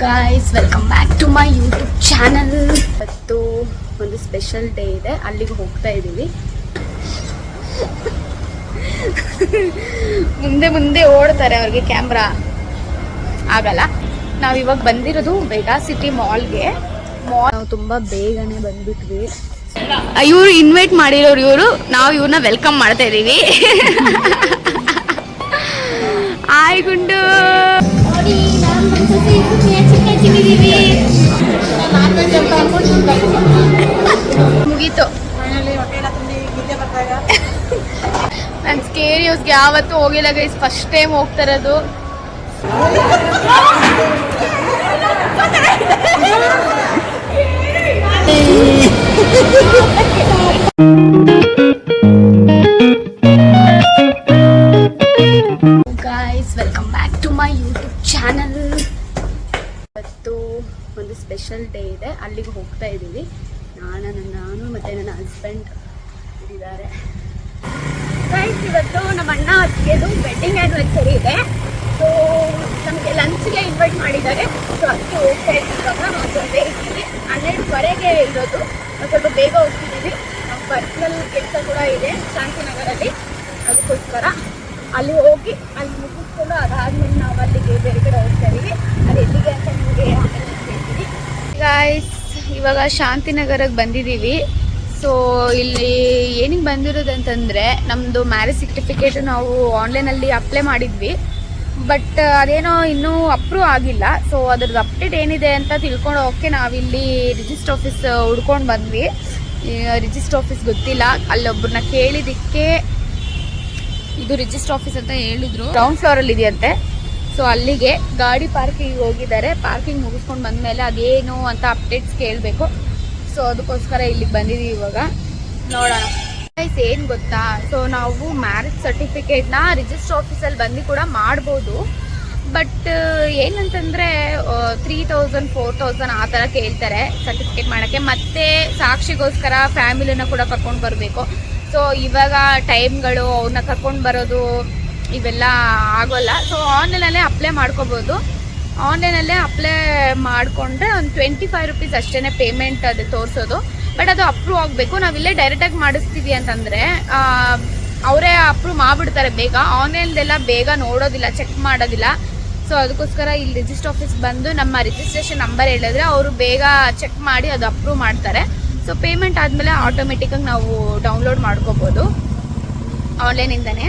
Guys welcome back to my YouTube channel. ಇವತ್ತು ಒಂದು special day ಇದೆ, ಅಲ್ಲಿಗೆ ಹೋಗ್ತಾ ಇದ್ದೀವಿ. ಮುಂದೆ ಮುಂದೆ ಓಡ್ತಾರೆ, ಅವ್ರಿಗೆ ಕ್ಯಾಮ್ರಾ ಆಗಲ್ಲ. ನಾವು ಇವಾಗ ಬಂದಿರೋದು ಮೆಗಾ ಸಿಟಿ ಮಾಲ್ಗೆ. ನಾವು ತುಂಬಾ ಬೇಗನೆ ಬಂದ್ಬಿಟ್ವಿ. ಇವರು ಇನ್ವೈಟ್ ಮಾಡಿರೋರು ಇವರು, ನಾವು ಇವ್ರನ್ನ ವೆಲ್ಕಮ್ ಮಾಡ್ತಾ ಇದೀವಿ. ಆಯ್ ಗುಂಡು ಮುಗೀತು. ನಾನು ಸ್ಕೇರಿ ಹೌಸ್ಗೆ ಯಾವತ್ತೂ ಹೋಗಿಲ್ಲ ಗೈಸ್, ಫಸ್ಟ್ ಟೈಮ್ ಹೋಗ್ತಾ ಇರೋದು. Guys welcome back to my YouTube channel. ಇವತ್ತು ಒಂದು ಸ್ಪೆಷಲ್ ಡೇ ಇದೆ, ಅಲ್ಲಿಗೆ ಹೋಗ್ತಾ ಇದ್ದೀವಿ. ನಾನು ಮತ್ತು ನನ್ನ ಹಸ್ಬೆಂಡ್ ಇದ್ದಾರೆ. ಗೈಸ್ ಇವತ್ತು ನಮ್ಮ ಅಣ್ಣ ಅತ್ತಿಗೆದು ವೆಡ್ಡಿಂಗ್ ಆ್ಯನಿವರ್ಸರಿ ಇದೆ. ಸೊ ನಮಗೆ ಲಂಚ್ಗೆ ಇನ್ವೈಟ್ ಮಾಡಿದ್ದಾರೆ. ಸೊ ಅದಕ್ಕೆ ಹೋಗ್ತಾ ಇದ್ದೀವಿ. ಇವಾಗ ನಾವು ಸ್ವಲ್ಪ ಇರ್ತೀವಿ, 12:30ಗೆ ಇರೋದು. ಸ್ವಲ್ಪ ಬೇಗ ಹೋಗ್ತಿದ್ದೀವಿ. ನಮ್ಮ ಪರ್ಸ್ನಲ್ ಕೆಲಸ ಕೂಡ ಇದೆ ಶಾಂತಿನಗರಲ್ಲಿ, ಅದಕ್ಕೋಸ್ಕರ ಅಲ್ಲಿ ಹೋಗಿ ಅಲ್ಲಿ ಮುಗಿಸ್ಕೊಂಡು ಅದಾದ್ಮೇಲೆ ನಾವು ಅಲ್ಲಿಗೆ ಬೇರೆ ಕಡೆ ಹೋಗ್ತಾ ಇದೀವಿ. ಅದು ಎಲ್ಲಿಗೆ ಅಂತ ನಿಮಗೆ ಹೇಳ್ತೀನಿ. ಗೈಸ್ ಇವಾಗ ಶಾಂತಿನಗರಕ್ಕೆ ಬಂದಿದ್ದೀವಿ. ಸೊ ಇಲ್ಲಿ ಏನಿಗೆ ಬಂದಿರೋದಂತಂದರೆ, ನಮ್ಮದು ಮ್ಯಾರೇಜ್ ಸರ್ಟಿಫಿಕೇಟ್ ನಾವು ಆನ್ಲೈನಲ್ಲಿ ಅಪ್ಲೈ ಮಾಡಿದ್ವಿ, ಬಟ್ ಅದೇನೋ ಇನ್ನೂ ಅಪ್ರೂವ್ ಆಗಿಲ್ಲ. ಸೊ ಅದ್ರದ್ದು ಅಪ್ಡೇಟ್ ಏನಿದೆ ಅಂತ ತಿಳ್ಕೊಂಡು ಹೋಗೋಕ್ಕೆ ನಾವಿಲ್ಲಿ ರಿಜಿಸ್ಟರ್ ಆಫೀಸ್ ಹುಡ್ಕೊಂಡು ಬಂದ್ವಿ. ರಿಜಿಸ್ಟರ್ ಆಫೀಸ್ ಗೊತ್ತಿಲ್ಲ, ಅಲ್ಲೊಬ್ಬರನ್ನ ಕೇಳಿದ್ದಕ್ಕೆ ಇದು ರಿಜಿಸ್ಟರ್ ಆಫೀಸ್ ಅಂತ ಹೇಳಿದ್ರು. ಗ್ರೌಂಡ್ ಫ್ಲೋರಲ್ಲಿ ಇದೆಯಂತೆ. ಸೊ ಅಲ್ಲಿಗೆ ಗಾಡಿ ಪಾರ್ಕಿಂಗ್ ಹೋಗಿದ್ದಾರೆ. ಪಾರ್ಕಿಂಗ್ ಮುಗಿಸ್ಕೊಂಡು ಬಂದಮೇಲೆ ಅದೇನು ಅಂತ ಅಪ್ಡೇಟ್ಸ್ ಕೇಳಬೇಕು. ಸೊ ಅದಕ್ಕೋಸ್ಕರ ಇಲ್ಲಿಗೆ ಬಂದಿದ್ದೀವಿ. ಇವಾಗ ನೋಡೋಣ ಗೈಸ್ ಏನು ಗೊತ್ತಾ, ಸೊ ನಾವು ಮ್ಯಾರೇಜ್ ಸರ್ಟಿಫಿಕೇಟ್ನ ರಿಜಿಸ್ಟರ್ ಆಫೀಸಲ್ಲಿ ಬಂದು ಕೂಡ ಮಾಡ್ಬೋದು. ಬಟ್ ಏನಂತಂದರೆ 3000 4000 ಆ ಥರ ಕೇಳ್ತಾರೆ ಸರ್ಟಿಫಿಕೇಟ್ ಮಾಡೋಕ್ಕೆ. ಮತ್ತು ಸಾಕ್ಷಿಗೋಸ್ಕರ ಫ್ಯಾಮಿಲಿನ ಕೂಡ ಕರ್ಕೊಂಡು ಬರಬೇಕು. ಸೊ ಇವಾಗ ಟೈಮ್ಗಳು ಅವ್ರನ್ನ ಕರ್ಕೊಂಡು ಬರೋದು ಇವೆಲ್ಲ ಆಗೋಲ್ಲ. ಸೊ ಆನ್ಲೈನಲ್ಲೇ ಅಪ್ಲೈ ಮಾಡ್ಕೋಬೋದು. ಆನ್ಲೈನಲ್ಲೇ ಅಪ್ಲೈ ಮಾಡಿಕೊಂಡ್ರೆ ಒಂದು 25 ರೂಪೀಸ್ ಅಷ್ಟೇ ಪೇಮೆಂಟ್ ಅದು ತೋರಿಸೋದು. ಬಟ್ ಅದು ಅಪ್ರೂವ್ ಆಗಬೇಕು. ನಾವಿಲ್ಲೇ ಡೈರೆಕ್ಟಾಗಿ ಮಾಡಿಸ್ತೀವಿ ಅಂತಂದರೆ ಅವರೇ ಅಪ್ರೂವ್ ಮಾಡಿಬಿಡ್ತಾರೆ ಬೇಗ. ಆನ್ಲೈನ್ದೆಲ್ಲ ಬೇಗ ನೋಡೋದಿಲ್ಲ, ಚೆಕ್ ಮಾಡೋದಿಲ್ಲ. ಸೊ ಅದಕ್ಕೋಸ್ಕರ ಇಲ್ಲಿ ರಿಜಿಸ್ಟರ್ ಆಫೀಸ್ ಬಂದು ನಮ್ಮ ರಿಜಿಸ್ಟ್ರೇಷನ್ ನಂಬರ್ ಹೇಳಿದ್ರೆ ಅವರು ಬೇಗ ಚೆಕ್ ಮಾಡಿ ಅದು ಅಪ್ರೂವ್ ಮಾಡ್ತಾರೆ. ಸೊ ಪೇಮೆಂಟ್ ಆದಮೇಲೆ ಆಟೋಮೆಟಿಕ್ಕಾಗಿ ನಾವು ಡೌನ್ಲೋಡ್ ಮಾಡ್ಕೋಬೋದು ಆನ್ಲೈನಿಂದನೇ.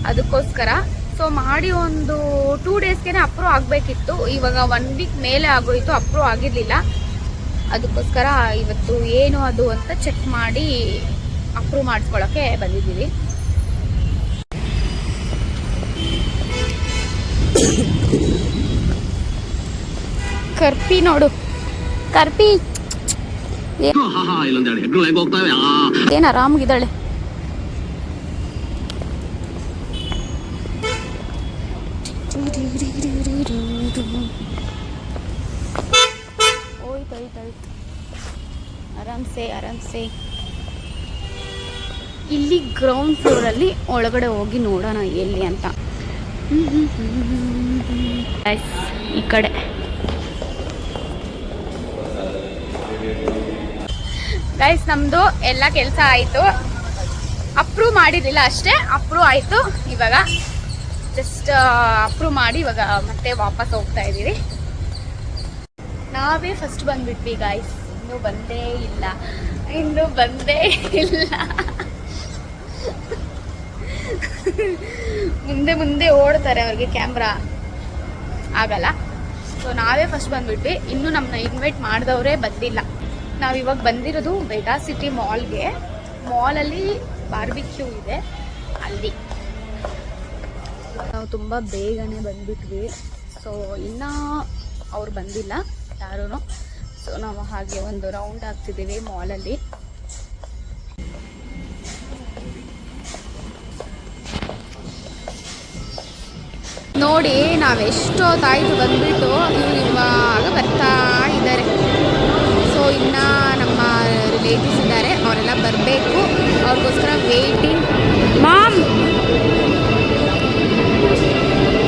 ಅದಕ್ಕೋಸ್ಕರ ಸೊ ಮಾಡಿ ಒಂದು 2 ಡೇಸ್ಗೆ ಅಪ್ರೂವ್ ಆಗಬೇಕಿತ್ತು. ಇವಾಗ 1 ವೀಕ್ ಮೇಲೆ ಆಗೋಯಿತು, ಅಪ್ರೂವ್ ಆಗಿರಲಿಲ್ಲ. ಅದಕ್ಕೋಸ್ಕರ ಇವತ್ತು ಏನು ಅದು ಅಂತ ಚೆಕ್ ಮಾಡಿ ಅಪ್ರೂವ್ ಮಾಡಿಸ್ಕೊಳ್ಳೋಕ್ಕೆ ಬಂದಿದ್ದೀವಿ. ಕರ್ಪಿ ನೋಡು, ಕರ್ಪಿ ಏನು ಆರಾಮಾಗಿದ್ದಾಳೆ. ಹೋಯ್ತು ಆರಾಮ್ಸೆ. ಇಲ್ಲಿ ಗ್ರೌಂಡ್ ಫ್ಲೋರಲ್ಲಿ ಒಳಗಡೆ ಹೋಗಿ ನೋಡೋಣ ಎಲ್ಲಿ ಅಂತ. ಈ ಕಡೆ ಗೈಸ್ ನಮ್ಮದು ಎಲ್ಲ ಕೆಲಸ ಆಯಿತು. ಅಪ್ರೂವ್ ಮಾಡಿರಲಿಲ್ಲ ಅಷ್ಟೇ, ಅಪ್ರೂವ್ ಆಯಿತು. ಇವಾಗ ಜಸ್ಟ್ ಅಪ್ರೂವ್ ಮಾಡಿ ಇವಾಗ ಮತ್ತೆ ವಾಪಸ್ ಹೋಗ್ತಾ ಇದ್ದೀವಿ. ನಾವೇ ಫಸ್ಟ್ ಬಂದ್ಬಿಟ್ವಿ ಗಾಯ್ಸ್, ಇನ್ನೂ ಬಂದೇ ಇಲ್ಲ. ಮುಂದೆ ಮುಂದೆ ಓಡ್ತಾರೆ, ಅವ್ರಿಗೆ ಕ್ಯಾಮ್ರಾ ಆಗಲ್ಲ. ಸೊ ನಾವೇ ಫಸ್ಟ್ ಬಂದ್ಬಿಟ್ವಿ. ಇನ್ನೂ ನಮ್ಮನ್ನ ಇನ್ವೈಟ್ ಮಾಡಿದವರೇ ಬಂದಿಲ್ಲ. ನಾವಿವಾಗ ಬಂದಿರೋದು ಮೆಗಾ ಸಿಟಿ ಮಾಲ್ಗೆ. ಮಾಲಲ್ಲಿ ಬಾರ್ಬಿಕ್ಯೂ ಇದೆ, ಅಲ್ಲಿ ನಾವು ತುಂಬ ಬೇಗನೆ ಬಂದ್ಬಿಟ್ವಿ. ಸೊ ಇನ್ನೂ ಅವ್ರು ಬಂದಿಲ್ಲ ಯಾರೂ. ಸೊ ನಾವು ಹಾಗೆ ಒಂದು ರೌಂಡ್ ಆಗ್ತಿದ್ದೀವಿ ಮಾಲಲ್ಲಿ. ನೋಡಿ ನಾವೆಷ್ಟೊತ್ತಾಯಿತು ಬಂದ್ಬಿಟ್ಟು, ಇವ್ರು ಇವಾಗ ಬರ್ತಾ ಇದ್ದಾರೆ. ಸೊ ಇನ್ನು ನಮ್ಮ ರಿಲೇಟಿವ್ಸ್ ಇದ್ದಾರೆ, ಅವರೆಲ್ಲ ಬರಬೇಕು. ಅವ್ರಿಗೋಸ್ಕರ ವೇಟಿಂಗ್. ಮಾಮ್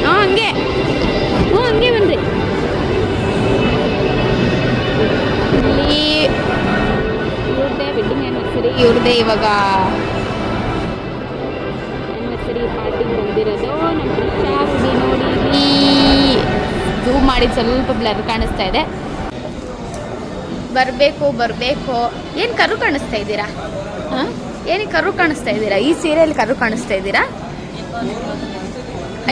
ಹಂಗೆ ಬನ್ನಿರಿ. ಇವ್ರದ್ದೇ ಇವಾಗ ಆ್ಯನಿವರ್ಸರಿ ಪಾರ್ಟಿಗೆ ಬಂದಿರೋದು. ನಮ್ಮ ರಿಕ್ಷಾ ಹುಡಿ ನೋಡಿ ಝೂಮ್ ಮಾಡಿದ ಸ್ವಲ್ಪ ಬ್ಲರ್ ಕಾಣಿಸ್ತಾ ಇದೆ. ಬರಬೇಕು ಏನು ಕರು ಕಾಣಿಸ್ತಾ ಇದ್ದೀರಾ? ಏನಕ್ಕೆ ಕರು ಕಾಣಿಸ್ತಾ ಇದ್ದೀರಾ? ಈ ಸೀರೆಯಲ್ಲಿ ಕರು ಕಾಣಿಸ್ತಾ ಇದ್ದೀರಾ?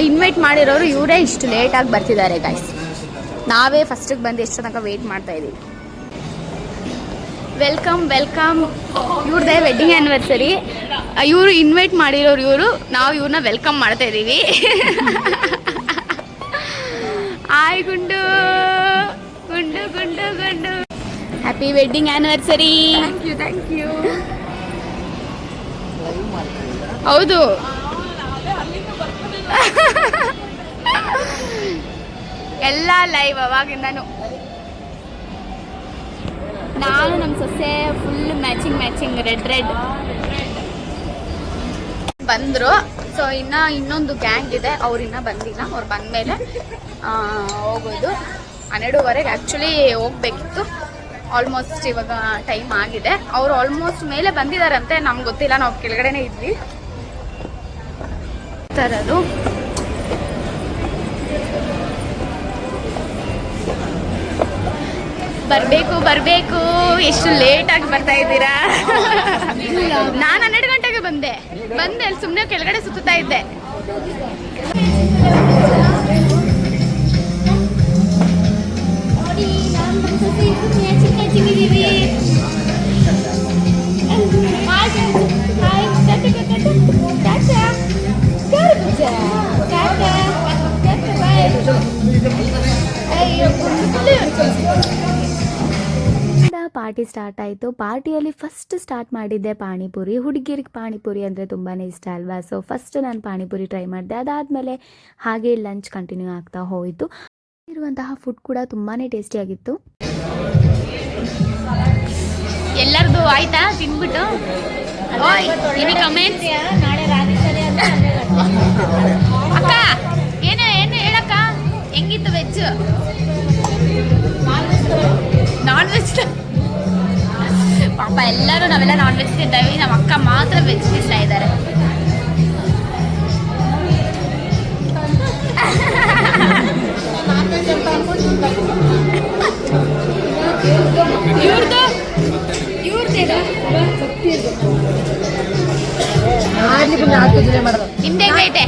ಇನ್ವೈಟ್ ಮಾಡಿರೋರು ಇವರೇ ಇಷ್ಟು ಲೇಟಾಗಿ ಬರ್ತಿದ್ದಾರೆ ಗೈಸ್. ನಾವೇ ಫಸ್ಟಿಗೆ ಬಂದು ಎಷ್ಟು ತನಕ ವೆಯ್ಟ್ ಮಾಡ್ತಾ ಇದ್ದೀವಿ. ವೆಲ್ಕಮ್ ಇವ್ರದ್ದೇ ವೆಡ್ಡಿಂಗ್ ಆ್ಯನಿವರ್ಸರಿ. ಇವರು ಇನ್ವೈಟ್ ಮಾಡಿರೋರು ಇವರು, ನಾವು ಇವ್ರನ್ನ ವೆಲ್ಕಮ್ ಮಾಡ್ತಾ ಇದ್ದೀವಿ. ಆಯ್ ಗುಂಡು ಗುಂಡು ಗುಂಡು ಗುಂಡು happy wedding anniversary. Thank you. ಹೌದು, ಎಲ್ಲ ಲೈವ್ ಅವಾಗಿಂದನು. ನಾನು ನಮ್ಮ ಸೊಸೆ ಫುಲ್ ಮ್ಯಾಚಿಂಗ್ ರೆಡ್ ಬಂದರು. ಸೊ ಇನ್ನೊಂದು ಗ್ಯಾಂಗ್ ಇದೆ, ಅವ್ರು ಇನ್ನೂ ಬಂದಿಲ್ಲ. ಅವ್ರು ಬಂದಮೇಲೆ ಹೋಗೋದು. 12:30 ಆ್ಯಕ್ಚುಲಿ ಹೋಗ್ಬೇಕಿತ್ತು. ಆಲ್ಮೋಸ್ಟ್ ಇವಾಗ ಟೈಮ್ ಆಗಿದೆ. ಅವರು ಆಲ್ಮೋಸ್ಟ್ ಮೇಲೆ ಬಂದಿದ್ದಾರಂತೆ, ನಮ್ಗೆ ಗೊತ್ತಿಲ್ಲ, ನಾವು ಕೆಳಗಡೆನೇ ಇದ್ವಿ. ತರದು ಬರಬೇಕು. ಎಷ್ಟು ಲೇಟಾಗಿ ಬರ್ತಾ ಇದ್ದೀರಾ? ನಾನು 12 ಗಂಟೆಗೆ ಬಂದೆ ಅಲ್ಲಿ ಸುಮ್ಮನೆ ಕೆಳಗಡೆ ಸುತ್ತಾ ಇದ್ದೆ. ಪಾರ್ಟಿ ಸ್ಟಾರ್ಟ್ ಆಯಿತು. ಪಾರ್ಟಿಯಲ್ಲಿ ಫಸ್ಟ್ ಸ್ಟಾರ್ಟ್ ಮಾಡಿದ್ದೆ ಪಾನಿಪುರಿ. ಹುಡುಗಿರಿಗೆ ಪಾನಿಪುರಿ ಅಂದರೆ ತುಂಬಾ ಇಷ್ಟ ಅಲ್ವಾ? ಸೊ ಫಸ್ಟ್ ನಾನು ಪಾನಿಪುರಿ ಟ್ರೈ ಮಾಡಿದೆ. ಅದಾದಮೇಲೆ ಹಾಗೆ ಲಂಚ್ ಕಂಟಿನ್ಯೂ ಆಗ್ತಾ ಹೋಯಿತು. ಇರುವಂತಹ ಫುಡ್ ಕೂಡ ತುಂಬಾ ಟೇಸ್ಟಿಯಾಗಿತ್ತು. ಎಲ್ಲರದು ಆಯ್ತಾ ತಿನ್ಬಿಟ್ಟು? ಕಮೆಂಟ್ಸ್ ನಾಳೆ ಅಕ್ಕ ಏನು ಹೇಳಕ್ಕ, ಹೆಂಗಿತ್ತು ವೆಜ್ ನಾನ್ ವೆಜ್? ಪಾಪ ಎಲ್ಲರೂ ನಾವೆಲ್ಲ ನಾನ್ ವೆಜ್ ತಿಂತೀವಿ, ನಮ್ಮ ಅಕ್ಕ ಮಾತ್ರ ವೆಜ್ ತಿಂತಾ ಇದ್ದಾರೆ. ನಿಮ್ದು ಹೆಂಗೈತೆ?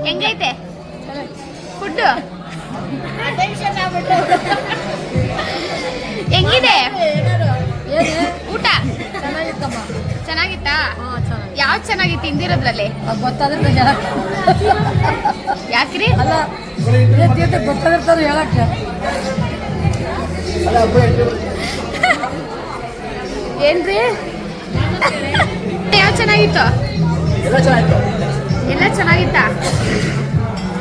ಹೆಂಗೈತೆ ಫುಡ್? ಹೆಂಗಿದೆ ಊಟ? ಚೆನ್ನಾಗಿತ್ತಾ? ಯಾವ್ದು ಚೆನ್ನಾಗಿತ್ತು ತಿಂದಿರೋದ್ರಲ್ಲಿ? ಗೊತ್ತಾದ್ರೆ ಯಾಕ್ರಿ? ಗೊತ್ತಾದಿರ್ತಾರೆ ಹೇಳಕ್ಕೆ. ಏನ್ರಿ ಯಾವ ಚೆನ್ನಾಗಿತ್ತು? ಎಲ್ಲ ಚೆನ್ನಾಗಿತ್ತಾ?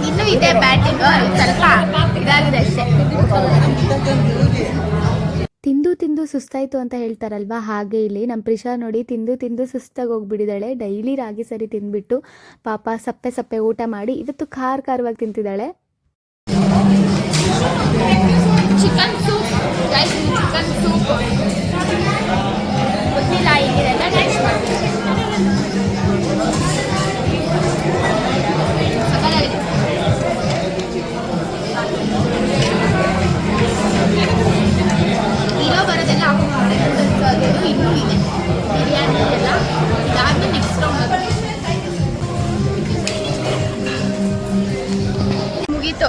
ಇನ್ನೂ ಇದೆ ಬ್ಯಾಟಿಂಗ್, ಸ್ವಲ್ಪ ಇದಾಗಿದೆ ಅಷ್ಟೇ. ತಿಂದು ಸುಸ್ತಾಯಿತು ಅಂತ ಹೇಳ್ತಾರಲ್ವ, ಹಾಗೆ ಇಲ್ಲಿ ನಮ್ಮ ಪ್ರಿಷಾ ನೋಡಿ ತಿಂದು ಸುಸ್ತಾಗಿ ಹೋಗ್ಬಿಟ್ಟಿದ್ದಾಳೆ. ಡೈಲಿ ರಾಗಿ ಸರಿ ತಿಂದ್ಬಿಟ್ಟು ಪಾಪ ಸಪ್ಪೆ ಊಟ ಮಾಡಿ ಇವತ್ತು ಖಾರವಾಗಿ ತಿಂತಿದ್ದಾಳೆ. ಚಿಕನ್ ಸೂಪ್ ಗೊತ್ತಿಲ್ಲ, ಇಲ್ಲಿದೆಲ್ಲ ಟೇಸ್ಟ್ ಮಾಡ್ತೀನಿ. ಇರೋ ಬರೋದೆಲ್ಲ ಇನ್ನೂ ಇದೆ ಬಿರಿಯಾನಿ ಎಲ್ಲ. ಇದಾದ್ಮೇಲೆ ನೆಕ್ಸ್ಟ್ ರೌಂಡ್ ಮುಗೀತು.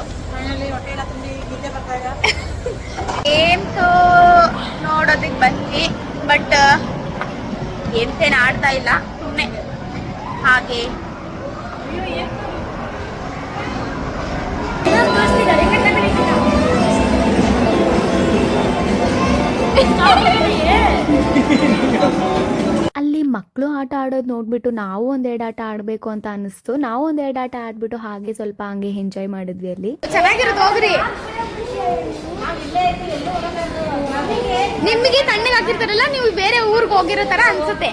ಗೇಮ್ಸು ನೋಡೋದಕ್ಕೆ ಬಂದ್ವಿ, ಬಟ್ ಗೇಮ್ಸೇನು ಆಡ್ತಾ ಇಲ್ಲ, ಸುಮ್ಮನೆ ಹಾಗೆ. ಅಲ್ಲಿ ಮಕ್ಕಳು ಆಟ ಆಡೋದು ನೋಡ್ಬಿಟ್ಟು ನಾವು ಒಂದೆರಡು ಆಟ ಆಡಬೇಕು ಅಂತ ಅನಿಸ್ತು. ನಾವು ಒಂದೆರಡು ಆಟ ಆಡ್ಬಿಟ್ಟು ಹಾಗೆ ಸ್ವಲ್ಪ ಹಂಗೆ ಎಂಜಾಯ್ ಮಾಡಿದ್ವಿ. ಅಲ್ಲಿ ಚೆನ್ನಾಗಿರೋದು ಹೋಗ್ರಿ. ನಿಮಗೆ ತಣ್ಣಗೆ ಹಾಕಿರ್ತಾರಲ್ಲ, ನೀವು ಬೇರೆ ಊರಿಗೆ ಹೋಗಿರೋ ತರ ಅನ್ಸುತ್ತೆ.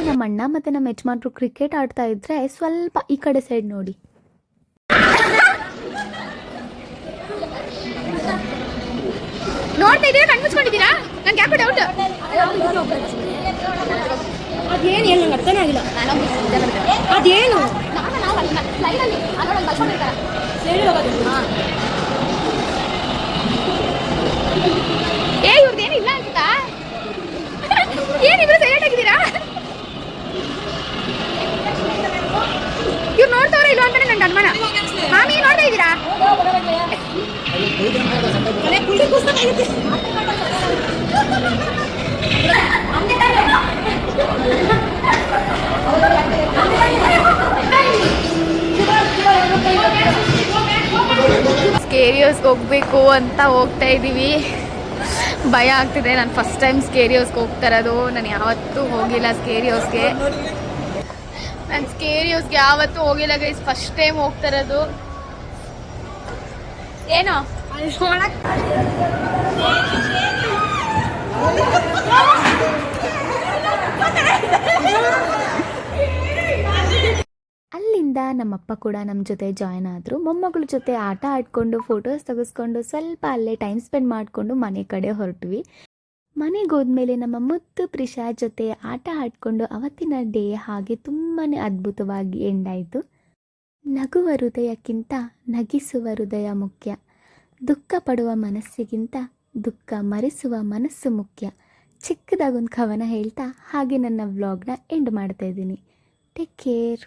ನಮ್ಮ ಅಣ್ಣ ಮತ್ತೆ ನಮ್ಮ ಯಜಮಾನ್ರು ಕ್ರಿಕೆಟ್ ಆಡ್ತಾ ಇದ್ರೆ ಸ್ವಲ್ಪ ಈ ಕಡೆ ಸೈಡ್ ನೋಡಿ. ನೋಡ್ತಾ ಇದ್ದೀರಾ, ಕಣ್ಣು ಮುಚ್ಕೊಂಡಿದ್ದೀರಾ? ನಂಗೆ ಯಾಕೋ ಡೌಟ್. ಅದೇನು ಹೇಳಿ ನಂಗೆ ಅರ್ಥನೇ ಆಗಿಲ್ಲ. ಅದೇನು ಏ ಇವ್ರದ್ದೇನು ಇಲ್ಲ ಅನ್ಸುತ್ತಾ? ಏನಿಬ್ರು ಸೈಲೆಂಟ್ ಆಗಿದ್ದೀರಾ? ಇವ್ರು ನೋಡ್ತಾವ್ರ ಇಲ್ವ ಅಂತಾನೆ ನಂಗೆ ಅನುಮಾನ. ಮಾಮಿ ನೋಡ್ತಾ ಇದ್ದೀರಾ? ಸ್ಕೇರಿಯೋಸ್ಗೆ ಹೋಗ್ಬೇಕು ಅಂತ ಹೋಗ್ತಾ ಇದ್ದೀವಿ. ಭಯ ಆಗ್ತಿದೆ. ನಾನು ಫಸ್ಟ್ ಟೈಮ್ ಸ್ಕೇರಿಯೋಸ್ಗೆ ಹೋಗ್ತಾ ಇರೋದು. ನಾನು ಯಾವತ್ತೂ ಹೋಗಿಲ್ಲ ಸ್ಕೇರಿಯೋಸ್ಗೆ. ನಾನು ಸ್ಕೇರಿಯೋಸ್ಗೆ ಯಾವತ್ತೂ ಹೋಗಿಲ್ಲ ಗೈಸ್, ಫಸ್ಟ್ ಟೈಮ್ ಹೋಗ್ತಾ ಇರೋದು. ಏನೋ ಅಲ್ಲಿಂದ ನಮ್ಮಪ್ಪ ಕೂಡ ನಮ್ಮ ಜೊತೆ ಜಾಯ್ನ್ ಆದರು. ಮೊಮ್ಮಗಳ ಜೊತೆ ಆಟ ಆಡಿಕೊಂಡು ಫೋಟೋಸ್ ತೆಗೆಸ್ಕೊಂಡು ಸ್ವಲ್ಪ ಅಲ್ಲೇ ಟೈಮ್ ಸ್ಪೆಂಡ್ ಮಾಡಿಕೊಂಡು ಮನೆ ಕಡೆ ಹೊರಟ್ವಿ. ಮನೆಗೆ ಹೋದ್ಮೇಲೆ ನಮ್ಮ ಮುತ್ತು ಪ್ರಿಷಾ ಜೊತೆ ಆಟ ಆಡಿಕೊಂಡು ಅವತ್ತಿನ ಡೇ ಹಾಗೆ ತುಂಬಾ ಅದ್ಭುತವಾಗಿ ಎಂಡ್ ಆಯಿತು. ನಗುವ ಹೃದಯಕ್ಕಿಂತ ನಗಿಸುವ ಹೃದಯ ಮುಖ್ಯ. ದುಃಖ ಪಡುವ ಮನಸ್ಸಿಗಿಂತ ದುಃಖ ಮರೆಸುವ ಮನಸ್ಸು ಮುಖ್ಯ. ಚಿಕ್ಕದಾಗೊಂದು ಕವನ ಹೇಳ್ತಾ ಹಾಗೆ ನನ್ನ ವ್ಲಾಗ್ನ ಎಂಡ್ ಮಾಡ್ತಾ ಇದ್ದೀನಿ. Take care.